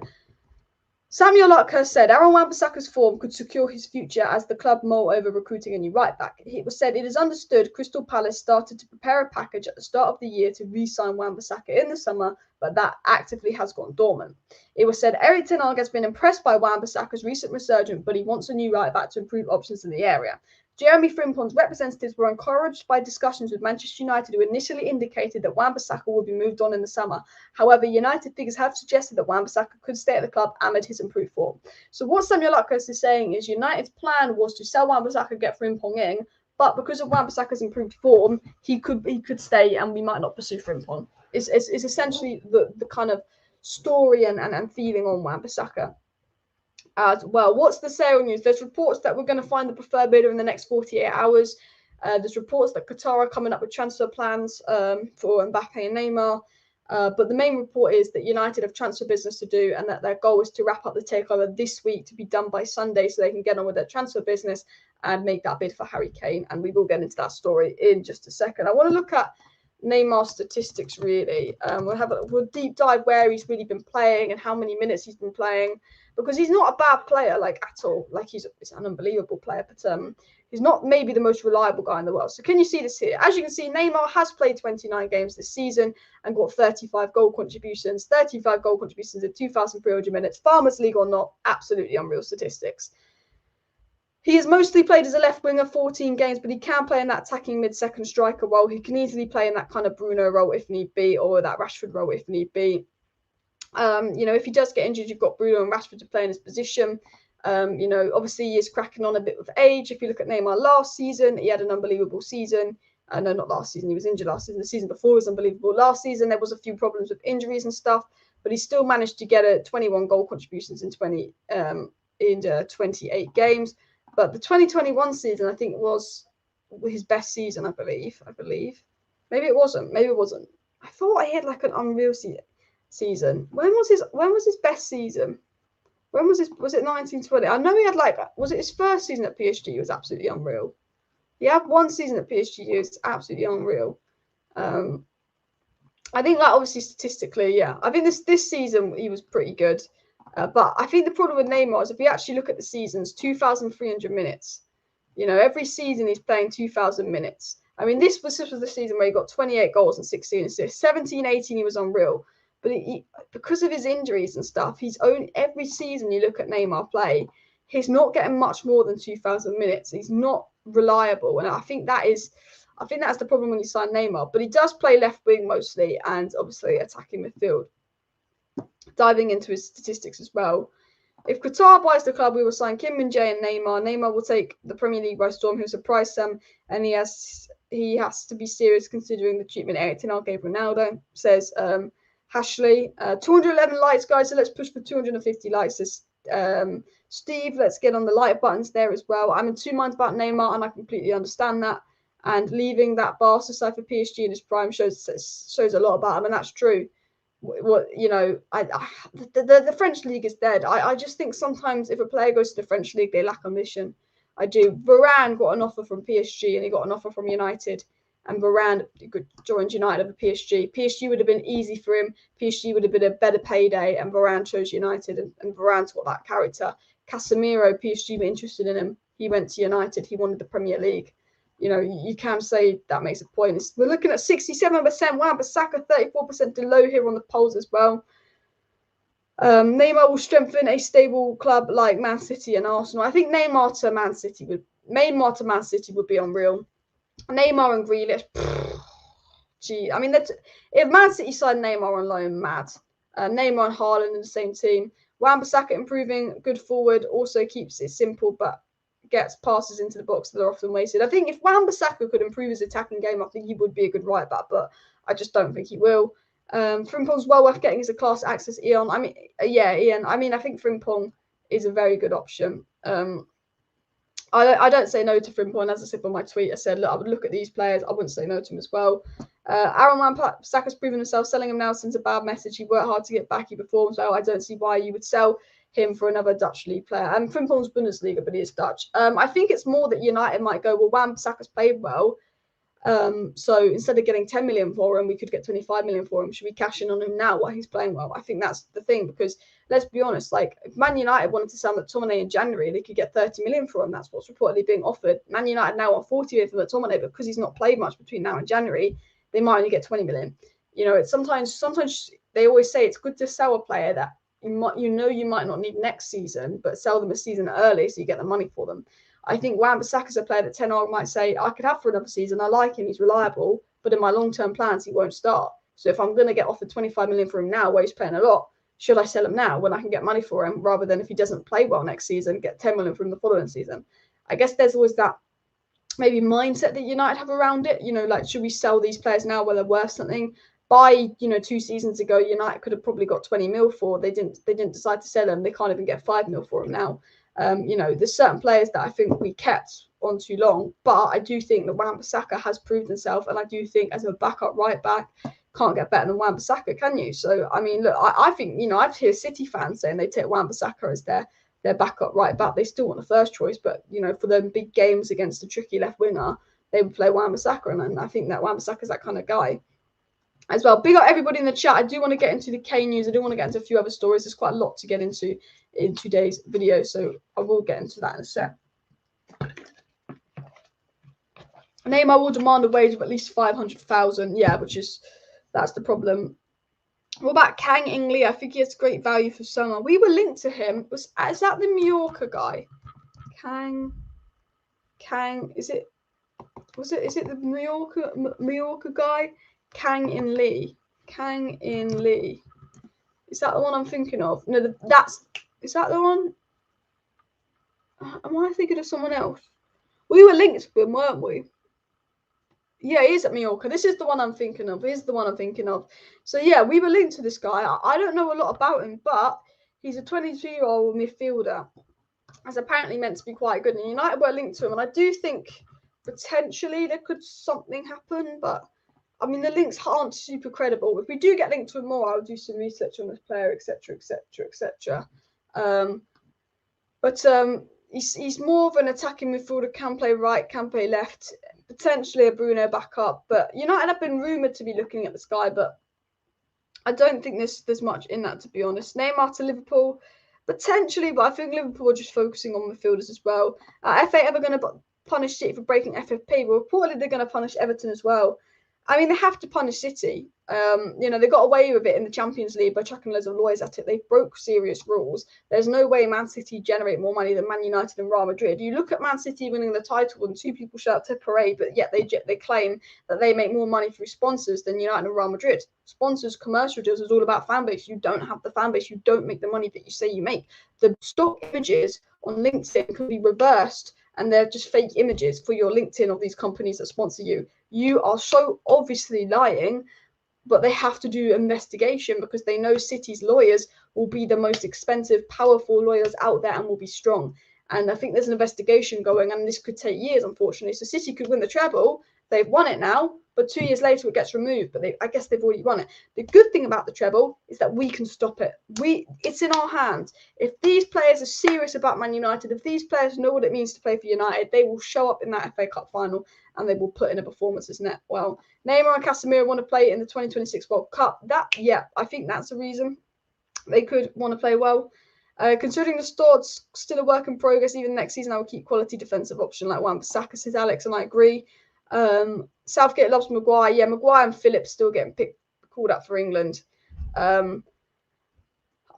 Samuel Luck said Aaron Wan-Bissaka's form could secure his future as the club mull over recruiting a new right back. It was said it is understood Crystal Palace started to prepare a package at the start of the year to re-sign Wan-Bissaka in the summer, but that actively has gone dormant. It was said Erik Ten Hag has been impressed by Wan-Bissaka's recent resurgence, but he wants a new right back to improve options in the area. Jeremy Frimpong's representatives were encouraged by discussions with Manchester United, who initially indicated that Wan-Bissaka would be moved on in the summer. However, United figures have suggested that Wan-Bissaka could stay at the club amid his improved form. So what Samuel Luckers is saying is United's plan was to sell Wan-Bissaka and get Frimpong in, but because of Wan-Bissaka's improved form, he could stay and we might not pursue Frimpong. It's essentially the kind of story and feeling on Wan-Bissaka. As well. What's the sale news? There's reports that we're going to find the preferred bidder in the next 48 hours. There's reports that Qatar are coming up with transfer plans for Mbappe and Neymar. But the main report is that United have transfer business to do and that their goal is to wrap up the takeover this week to be done by Sunday so they can get on with their transfer business and make that bid for Harry Kane. And we will get into that story in just a second. I want to look at Neymar statistics really. We'll deep dive where he's really been playing and how many minutes he's been playing, because he's not a bad player like at all. Like he's an unbelievable player, but he's not maybe the most reliable guy in the world. So can you see this here? As you can see, Neymar has played 29 games this season and got 35 goal contributions. 35 goal contributions in 2,300 minutes. Farmers League or not, absolutely unreal statistics. He has mostly played as a left winger, 14 games, but he can play in that attacking mid-second striker role. He can easily play in that kind of Bruno role if need be, or that Rashford role if need be. If he does get injured, you've got Bruno and Rashford to play in his position. Obviously he is cracking on a bit with age. If you look at Neymar last season, he had an unbelievable season. No, not last season. He was injured last season. The season before was unbelievable. Last season, there was a few problems with injuries and stuff, but he still managed to get 21 goal contributions in 28 games. But the 2021 season, I think, was his best season, I believe. Maybe it wasn't. I thought he had like an unreal season. When was his best season? Was it 1920? I know he had was it his first season at PSG? It was absolutely unreal. He had one season at PSG. It was absolutely unreal. I think obviously statistically, yeah. I think this season he was pretty good. But I think the problem with Neymar is if you actually look at the seasons, 2,300 minutes. Every season he's playing 2,000 minutes. I mean, this was the season where he got 28 goals and 16 assists. 17-18 he was unreal. But because of his injuries and stuff, every season you look at Neymar play, he's not getting much more than 2,000 minutes. He's not reliable. And I think that's the problem when you sign Neymar. But he does play left wing mostly and obviously attacking midfield. Diving into his statistics as well. If Qatar buys the club, we will sign Min-Jae and Neymar. Neymar will take the Premier League by storm. He'll surprise them, and he has to be serious considering the treatment Erik Ten Hag gave Ronaldo, says Hashley. 211 likes, guys, so let's push for 250 likes. Steve, let's get on the like buttons there as well. I'm in two minds about Neymar, and I completely understand that. And leaving that Barca side for PSG in his prime shows a lot about him, and that's true. The French league is dead. I just think sometimes if a player goes to the French league, they lack ambition. I do. Varane got an offer from PSG and he got an offer from United, and Varane joined United over PSG. PSG would have been easy for him. PSG would have been a better payday, and Varane chose United, and Varane's got that character. Casemiro, PSG were interested in him. He went to United. He wanted the Premier League. You can say that makes a point. We're looking at 67%. Wan-Bissaka 34% below here on the polls as well. Neymar will strengthen a stable club like Man City and Arsenal. I think Neymar to Man City would be unreal. Neymar and Grealish. Gee, I mean, if Man City signed Neymar on loan, mad. Neymar and Hojlund in the same team. Wan-Bissaka improving, good forward, also keeps it simple, but gets passes into the box that are often wasted. I think if Wan-Bissaka could improve his attacking game, I think he would be a good right back, but I just don't think he will. Frimpong's well worth getting as a class access Ian. Ian. I think Frimpong is a very good option. I don't say no to Frimpong. As I said on my tweet, I said, look, I would look at these players. I wouldn't say no to him as well. Aaron Wan-Bissaka's proven himself. Selling him now sends a bad message. He worked hard to get back. He performs well. I don't see why you would sell him for another Dutch league player. And Frimpong's Bundesliga, but he is Dutch. I think it's more that United might go, well, Wan-Bissaka's played well. So instead of getting 10 million for him, we could get 25 million for him. Should we cash in on him now while he's playing well? I think that's the thing, because let's be honest, if Man United wanted to sell McTominay in January, they could get 30 million for him. That's what's reportedly being offered. Man United now want 40 million for McTominay, but because he's not played much between now and January, they might only get 20 million. It's sometimes they always say it's good to sell a player that you might not need next season, but sell them a season early so you get the money for them. I think Wan-Bissaka is a player that Ten Hag might say, I could have for another season. I like him. He's reliable. But in my long-term plans, he won't start. So if I'm going to get offered 25 million for him now where he's playing a lot, should I sell him now when I can get money for him, rather than if he doesn't play well next season, get 10 million from the following season? I guess there's always that maybe mindset that United have around it. Should we sell these players now where they're worth something? By 2 seasons ago, United could have probably got 20 mil for. They didn't decide to sell them. They can't even get 5 mil for them now. There's certain players that I think we kept on too long, but I do think that Wan-Bissaka has proved himself, and I do think as a backup right back, can't get better than Wan-Bissaka, can you? So I mean, look, I think I've heard City fans saying they take Wan-Bissaka as their backup right back. They still want the first choice, but for the big games against a tricky left winger, they would play Wan-Bissaka, and I think that Wan-Bissaka is that kind of guy. as well. Big up everybody in the chat. I do want to get into the Kane news. I do want to get into a few other stories. There's quite a lot to get into in today's video, so I will get into that in a sec. Neymar will demand a wage of at least 500,000. Yeah, that's the problem. What about Kang In-lee? I think he has great value for summer. We were linked to him. Is that the Mallorca guy? Kang, is it the Mallorca guy? Kang In-lee. Is that the one I'm thinking of? No, is that the one? Am I thinking of someone else? We were linked to him, weren't we? Yeah, he is at Mallorca. This is the one I'm thinking of. So yeah, we were linked to this guy. I don't know a lot about him, but he's a 22-year-old midfielder. That's apparently meant to be quite good. And United were linked to him, and I do think potentially there could something happen, but I mean the links aren't super credible. If we do get linked to him more, I'll do some research on this player, etc. He's more of an attacking midfielder, can play right, can play left, potentially a Bruno backup. But United have been rumoured to be looking at this guy, but I don't think there's much in that, to be honest. Neymar to Liverpool, potentially, but I think Liverpool are just focusing on midfielders as well. FA ever going to punish City for breaking FFP? Well, reportedly they're going to punish Everton as well. I mean, they have to punish City. They got away with it in the Champions League by chucking loads of lawyers at it. They broke serious rules. There's no way Man City generate more money than Man United and Real Madrid. You look at Man City winning the title and two people show up to parade, but yet they claim that they make more money through sponsors than United and Real Madrid. Sponsors, commercial deals is all about fan base. You don't have the fan base, you don't make the money that you say you make. The stock images on LinkedIn can be reversed, and they're just fake images for your LinkedIn of these companies that sponsor you. You are so obviously lying, but they have to do investigation because they know City's lawyers will be the most expensive, powerful lawyers out there and will be strong. And I think there's an investigation going, and this could take years, unfortunately. So City could win the treble. They've won it now, but 2 years later it gets removed. But I guess they've already won it. The good thing about the treble is that we can stop it. It's in our hands. If these players are serious about Man United, if these players know what it means to play for United, they will show up in that FA Cup final and they will put in a performance as net. Well, Neymar and Casemiro want to play in the 2026 World Cup. I think that's a reason they could want to play well. Considering the squad's still a work in progress, even next season I will keep quality defensive option like Wan-Bissaka, says Alex, and I agree. Southgate loves Maguire. Yeah, Maguire and Phillips still getting called up for England. I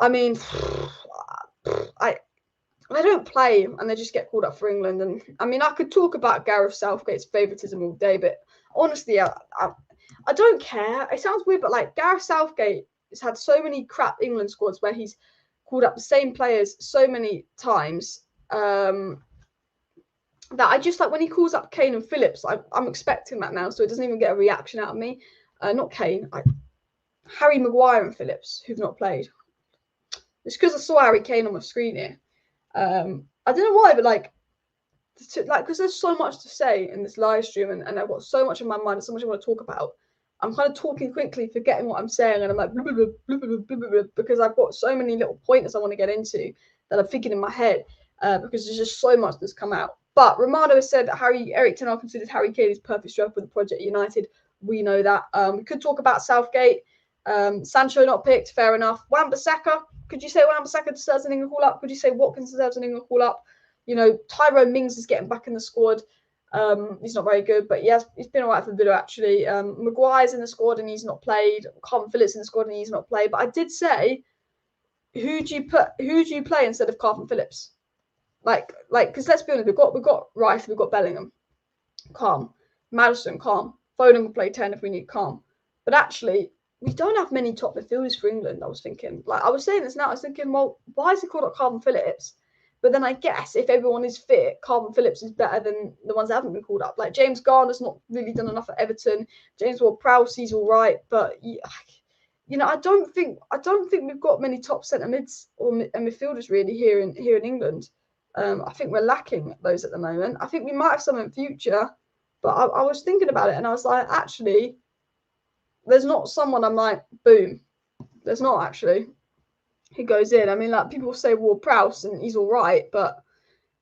mean, they don't play and they just get called up for England. And I mean, I could talk about Gareth Southgate's favouritism all day, but honestly, I don't care. It sounds weird, but like Gareth Southgate has had so many crap England squads where he's called up the same players so many times that I just like when he calls up Kane and Phillips, I'm expecting that now, so it doesn't even get a reaction out of me. Not Kane, Harry Maguire and Phillips, who've not played. It's because I saw Harry Kane on my screen here. I don't know why, but because there's so much to say in this live stream, and I've got so much in my mind and so much I want to talk about. I'm kind of talking quickly, forgetting what I'm saying, and I'm like blah, blah, blah, blah, blah, blah, blah, because I've got so many little pointers I want to get into that I'm thinking in my head because there's just so much that's come out. But Romano has said that Erik Ten Hag considers Harry Kane his perfect striker for the project United. We know that. We could talk about Southgate. Sancho not picked, fair enough. Wan-Bissaka, could you say Wan-Bissaka deserves an England call-up? Could you say Watkins deserves an England call-up? Tyrone Mings is getting back in the squad. He's not very good, but yes, he's been all right for a bit actually. Maguire's in the squad and he's not played. Carlton Phillips in the squad and he's not played. But I did say, who do you play instead of Carlton Phillips? Because let's be honest, we've got Rice, we've got Bellingham, calm. Maddison, calm. Foden can play 10 if we need calm. But actually, we don't have many top midfielders for England, I was thinking. I was saying this now, I was thinking, well, why is he called up Carlton Phillips? But then I guess if everyone is fit, Carlton Phillips is better than the ones that haven't been called up. Like James Garner's not really done enough at Everton. James Ward-Prowse, he's all right, but I don't think we've got many top centre mids or midfielders really here in England. I think we're lacking those at the moment. I think we might have some in future, but I was thinking about it and I was like, actually, there's not someone I'm like, boom. There's not actually. He goes in. I mean, people say Ward-Prowse and he's all right, but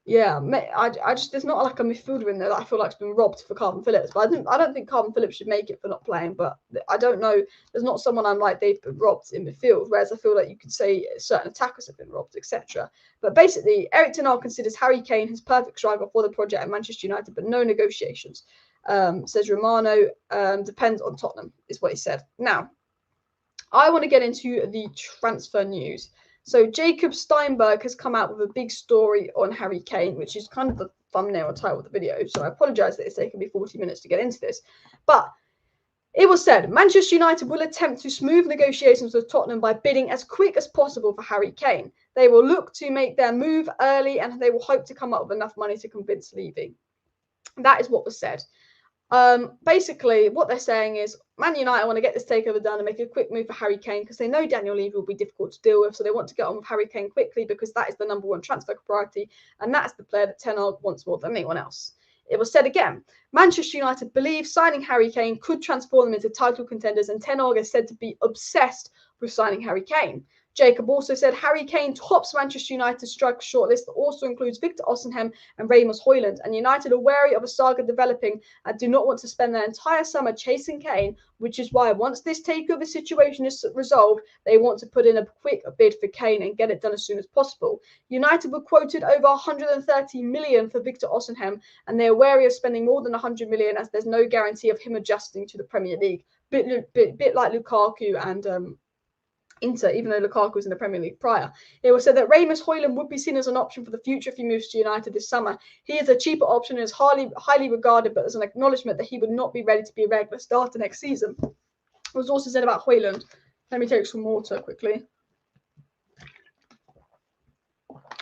Yeah, I just there's not like a midfielder in there that I feel like's been robbed for Calvin Phillips. But I don't think Calvin Phillips should make it for not playing. But I don't know. There's not someone I'm like they've been robbed in midfield. Whereas I feel like you could say certain attackers have been robbed, etc. But basically, Erik Ten Hag considers Harry Kane his perfect striker for the project at Manchester United, but no negotiations. Says Romano. Depends on Tottenham, is what he said. Now, I want to get into the transfer news. So Jacob Steinberg has come out with a big story on Harry Kane, which is kind of the thumbnail or title of the video. So I apologise that it's taken me 40 minutes to get into this. But it was said Manchester United will attempt to smooth negotiations with Tottenham by bidding as quick as possible for Harry Kane. They will look to make their move early and they will hope to come up with enough money to convince Levy. That is what was said. Basically, what they're saying is Man United want to get this takeover done and make a quick move for Harry Kane because they know Daniel Levy will be difficult to deal with. So they want to get on with Harry Kane quickly because that is the number one transfer priority. And that's the player that Ten Hag wants more than anyone else. It was said again, Manchester United believe signing Harry Kane could transform them into title contenders. And Ten Hag is said to be obsessed with signing Harry Kane. Jacob also said Harry Kane tops Manchester United's striker shortlist that also includes Victor Osimhen and Rasmus Hojlund, and United are wary of a saga developing and do not want to spend their entire summer chasing Kane, which is why once this takeover situation is resolved, they want to put in a quick bid for Kane and get it done as soon as possible. United were quoted over 130 million for Victor Osimhen, and they are wary of spending more than 100 million as there's no guarantee of him adjusting to the Premier League. Bit like Lukaku and Inter, even though Lukaku was in the Premier League prior. It was said that Rasmus Hojlund would be seen as an option for the future if he moves to United this summer. He is a cheaper option and is highly regarded, but there's an acknowledgement that he would not be ready to be a regular starter next season. It was also said about Hojlund. Let me take some water quickly.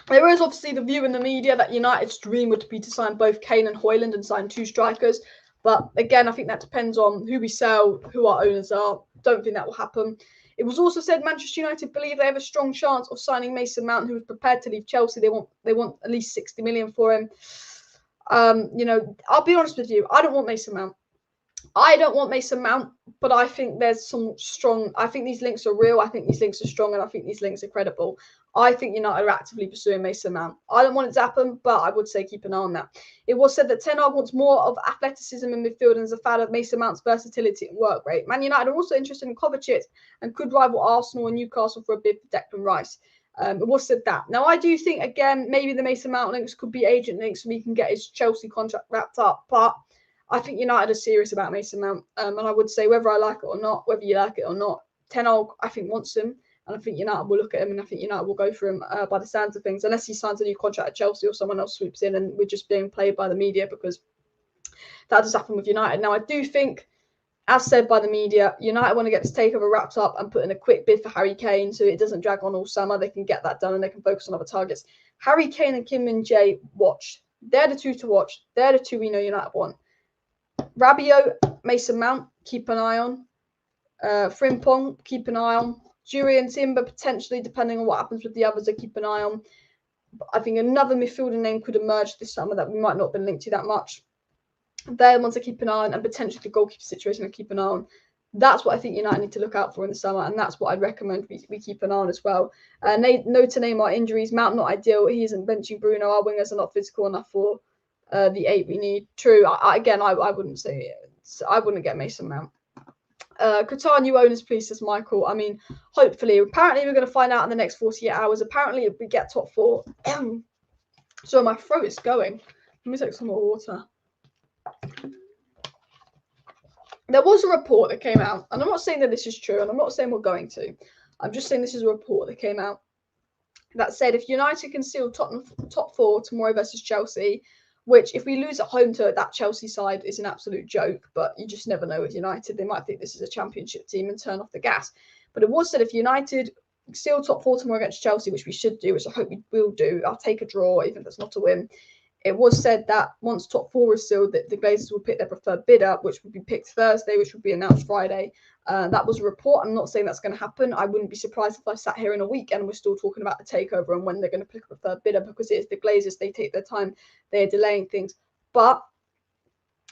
There is obviously the view in the media that United's dream would be to sign both Kane and Hojlund and sign two strikers. But again, I think that depends on who we sell, who our owners are. Don't think that will happen. It was also said Manchester United believe they have a strong chance of signing Mason Mount, who is prepared to leave Chelsea. They want at least 60 million for him. I'll be honest with you. I don't want Mason Mount. But I think there's some strong. I think these links are real. I think these links are strong, and I think these links are credible. I think United are actively pursuing Mason Mount. I don't want it to happen, but I would say keep an eye on that. It was said that Ten Hag wants more of athleticism in midfield and is a fan of Mason Mount's versatility and work rate. Man United are also interested in Kovacic and could rival Arsenal and Newcastle for a bid for Declan Rice. It was said that. Now, I do think, again, maybe the Mason Mount links could be agent links so he can get his Chelsea contract wrapped up, but I think United are serious about Mason Mount, and I would say whether I like it or not, whether you like it or not, Ten Hag, I think, wants him, and I think United will look at him, and I think United will go for him by the sounds of things, unless he signs a new contract at Chelsea or someone else swoops in and we're just being played by the media, because that does happen with United. Now, I do think, as said by the media, United want to get this takeover wrapped up and put in a quick bid for Harry Kane so it doesn't drag on all summer. They can get that done and they can focus on other targets. Harry Kane and Min-Jae, watch. They're the two to watch. They're the two we know United want. Rabiot, Mason Mount, keep an eye on. Frimpong, keep an eye on. Jury and Timber, potentially, depending on what happens with the others, I keep an eye on. But I think another midfielder name could emerge this summer that we might not have been linked to that much. They're the ones to keep an eye on, and potentially the goalkeeper situation to keep an eye on. That's what I think United need to look out for in the summer, and that's what I'd recommend we keep an eye on as well. No to Neymar injuries. Mount not ideal. He isn't benching Bruno. Our wingers are not physical enough for the 8 we need. True. I wouldn't say it. I wouldn't get Mason Mount. Qatar new owners, please, says Michael. I mean, hopefully. Apparently, we're going to find out in the next 48 hours. Apparently, if we get top 4. So my throat is going. Let me take some more water. There was a report that came out, and I'm not saying that this is true, and I'm not saying we're going to. I'm just saying this is a report that came out that said if United can seal Tottenham top 4 tomorrow versus Chelsea, which if we lose at home to that Chelsea side is an absolute joke, but you just never know with United. They might think this is a championship team and turn off the gas. But it was said if United seal top 4 tomorrow against Chelsea, which we should do, which I hope we will do, I'll take a draw, even if it's not a win. It was said that once top 4 is sealed, that the Glazers will pick their preferred bidder, which would be picked Thursday, which would be announced Friday. That was a report. I'm not saying that's going to happen. I wouldn't be surprised if I sat here in a week and we're still talking about the takeover and when they're going to pick a preferred bidder, because it is the Glazers. They take their time. They're delaying things. But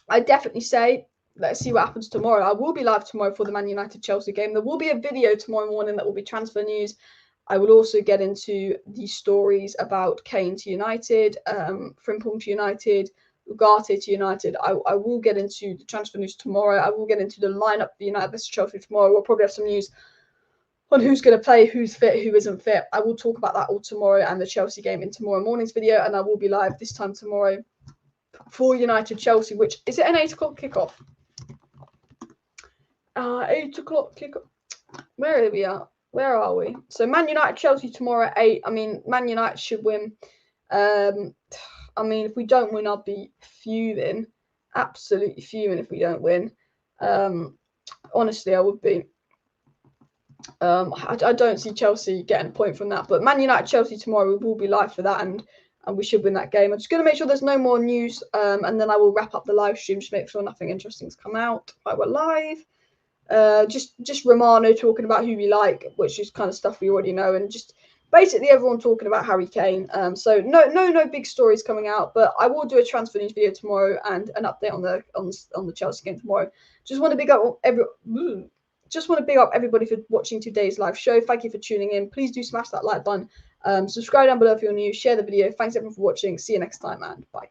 I definitely say, let's see what happens tomorrow. I will be live tomorrow for the Man United Chelsea game. There will be a video tomorrow morning that will be transfer news. I will also get into the stories about Kane to United, Frimpong to United, Ugarte to United. I will get into the transfer news tomorrow. I will get into the lineup for United versus Chelsea tomorrow. We'll probably have some news on who's going to play, who's fit, who isn't fit. I will talk about that all tomorrow and the Chelsea game in tomorrow morning's video, and I will be live this time tomorrow for United Chelsea, which is it an 8 o'clock kickoff? 8 o'clock kickoff. Where are we at? Where are we? So Man United Chelsea tomorrow at 8. I mean, Man United should win. I mean, if we don't win, I'll be fuming. Absolutely fuming if we don't win. Honestly, I would be. I don't see Chelsea getting a point from that. But Man United Chelsea tomorrow, we will be live for that, and we should win that game. I'm just going to make sure there's no more news, and then I will wrap up the live stream to make sure nothing interesting's come out while we're live. Just Romano talking about who we like, which is kind of stuff we already know, and just basically everyone talking about Harry Kane. So no big stories coming out, but I will do a transfer news video tomorrow and an update on the Chelsea game tomorrow. Just want to big up everybody for watching today's live show. Thank you for tuning in. Please do smash that like button. Subscribe down below if you're new. Share the video. Thanks everyone for watching. See you next time, and bye.